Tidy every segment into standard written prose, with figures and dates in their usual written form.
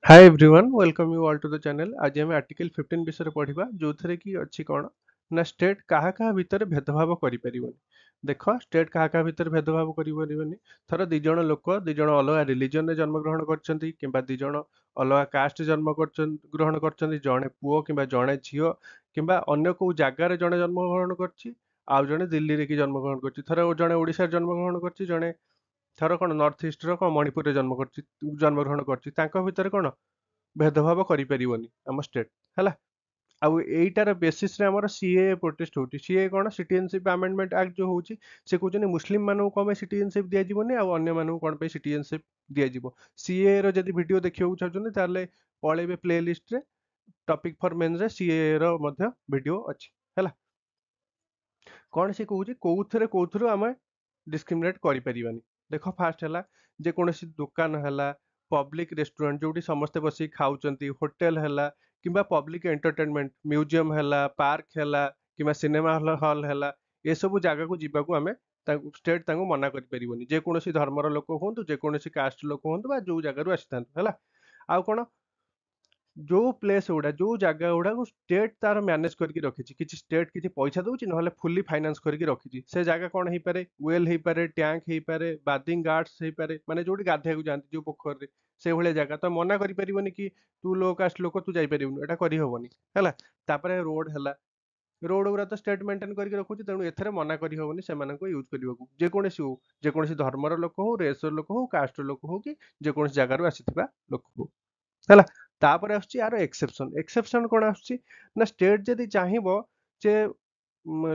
Hi everyone welcome you all to the channel. आज हम article 15 विषय पढ़िबा जो थरे की अछि कोन ना स्टेट काहा काहा भीतर भेदभाव करि परिबनी। देखो स्टेट काहा काहा भीतर भेदभाव करि परिबनी। थर दी जण लोक दी जण अलगा रिलीजन रे जन्म ग्रहण करछंती किबा दी जण अलगा कास्ट जन्म करछन ग्रहण करछंती जणे पुओ किबा जणे झियो किबा अन्य को जागा रे जणे जन्म ग्रहण करछि आउ जणे दिल्ली रे की जन्म ग्रहण करछि थर जणे ओडिसा रे जन्म ग्रहण करछि जणे थर कोन नॉर्थ ईस्ट रो कोन मणिपुर रे जन्म ग्रहण करछि तांको भीतर कोन भेदभाव करिपरिबनी आम स्टेट हैला। आउ एइटार बेसिस रे हमर सीए प्रोटेस्ट होउची सीए कोन सिटीजनशिप अमेंडमेंट एक्ट जो होउची से कहउचनी मुस्लिम मानू कोन पे सिटीजनशिप दिया जीवनी आउ अन्य मानू कोन पे सिटीजनशिप दिया जीवो। सीए रो जदी वीडियो देखियो चाहछनी ताले पळेबे प्ले लिस्ट रे टॉपिक फॉर मेन रे सीए रो मध्ये वीडियो अछि हैला। कोन से कहउची कोउथरे आमे डिस्क्रिमिनेट करि परिबानी। देखो फास्ट हैला जे कोनोसी दुकान हैला पब्लिक रेस्टोरेंट जोटी समस्ते बसी खाउचंती होटल हैला किबा पब्लिक एंटरटेनमेंट म्यूजियम हैला पार्क हैला किबा सिनेमा हॉल हैला ए सब जगह को जीवा को हमें स्टेट तांको मना करि परिबनी जे कोनोसी धर्मर लोक होंतु जे कोनोसी कास्ट लोक होंतु बा जो जगह रु आसिथांतु हैला। आउ कोन जो प्लेस गुड़ा जो जगह गुड़ा को स्टेट तार मैनेज करके रखी किसी स्टेट किसी पैसा दउची नहले फुल्ली फाइनेंस करके रखी से जगह कौन हो पारे वेल हो पारे टैंक हो पारे बाथिंग गार्ड्स हो पारे माने जोटी गाधेया जाती जो पोखर रे से भाया जगह तो मना करि परिबनी कि तू लो कास्ट लोक तू जाई परिबनु एटा करि हबनी हैला। तापरे रोड हैला रोड गुरा तो स्टेट मेंटेन करके रखुची तेणु एथरे मना करि हबनी से मानको यूज करबाकू जे कोनोसी धर्मर लोक हो रेसर लोक हो कास्ट लोक हो कि जे कोनोसी जगह रु आसीथिबा लोक हो हैला। तापर आସୁଛି यार एक्सेप्शन कोन आସୁଛି ना स्टेट जदी चाहिबो जे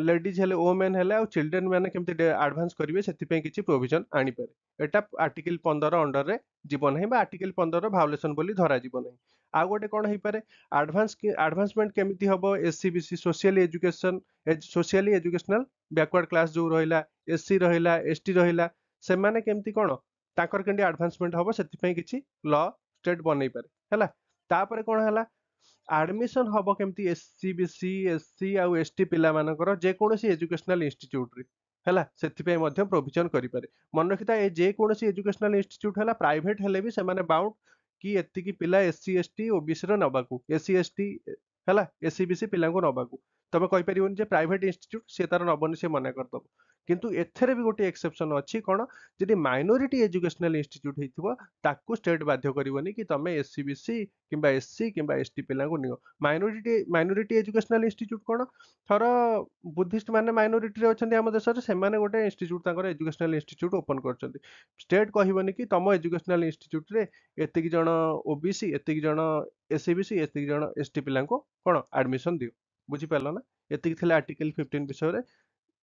लेडीज हेले वोमेन हेले आ चिल्ड्रन माने केमति एडवांस करिवे सेति पे किछि प्रोविजन आनी पारे एटा आर्टिकल 15 अंडर रे जीवन है बा आर्टिकल 15 रो भायोलेशन बोली धरा जीवन है। आ गोटे कोन हे पारे एडवांसमेंट केमिति हबो SCBC socially educational backward class जो रहिला एससी रहिला एसटी रहिला से माने केमिति कोन ताकर केंडी एडवांसमेंट हबो सेति पे किछि लॉ स्टेट बनै पारे हैला। तापर कोन हला एडमिशन हबो केमती एससीबीसी एससी आउ एसटी पिला मानकर जे कोनोसी एजुकेशनल इंस्टीट्यूट रे हैला सेति पे मध्य प्रोविजन करि पारे। मन रखिता ए जे कोनोसी एजुकेशनल इंस्टीट्यूट हैला प्राइवेट हेले भी से माने बाउंड कि एति की पिला एससी एसटी ओबीसी रो नबाकू एससी एसटी हैला एससीबीसी पिला को नबाकू तबे कहि परिबोन जे प्राइवेट इंस्टीट्यूट से तार नबनी से मना कर दबो। किंतु एथरे भी गोटे एक्सेप्शन अछि कोन जदि माइनॉरिटी एजुकेशनल इंस्टीट्यूट हेतिबो ताकू स्टेट बाध्य करबनी कि तमे एससीबीसी किंबा एससी किंबा एसटी पिला को नियो। माइनॉरिटी एजुकेशनल इंस्टीट्यूट कोन थर बुद्धिस्ट माने माइनॉरिटी रे अछंती हम देश रे से माने गोटे इंस्टीट्यूट ताकर एजुकेशनल इंस्टीट्यूट ओपन करछंती स्टेट कहबनी कि तम एजुकेशनल इंस्टीट्यूट रे एतिक जण ओबीसी एतिक जण एससीबीसी एतिक जण एसटी पिला को कोन एडमिशन दियो। बुझी पारलो ना एतिक थिला आर्टिकल 15 विषय रे।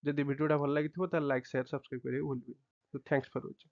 जदि वीडियोटा भल लागिथिबो त लाइक शेयर सब्सक्राइब करियो भूलबी। तो थैंक्स फॉर वाचिंग।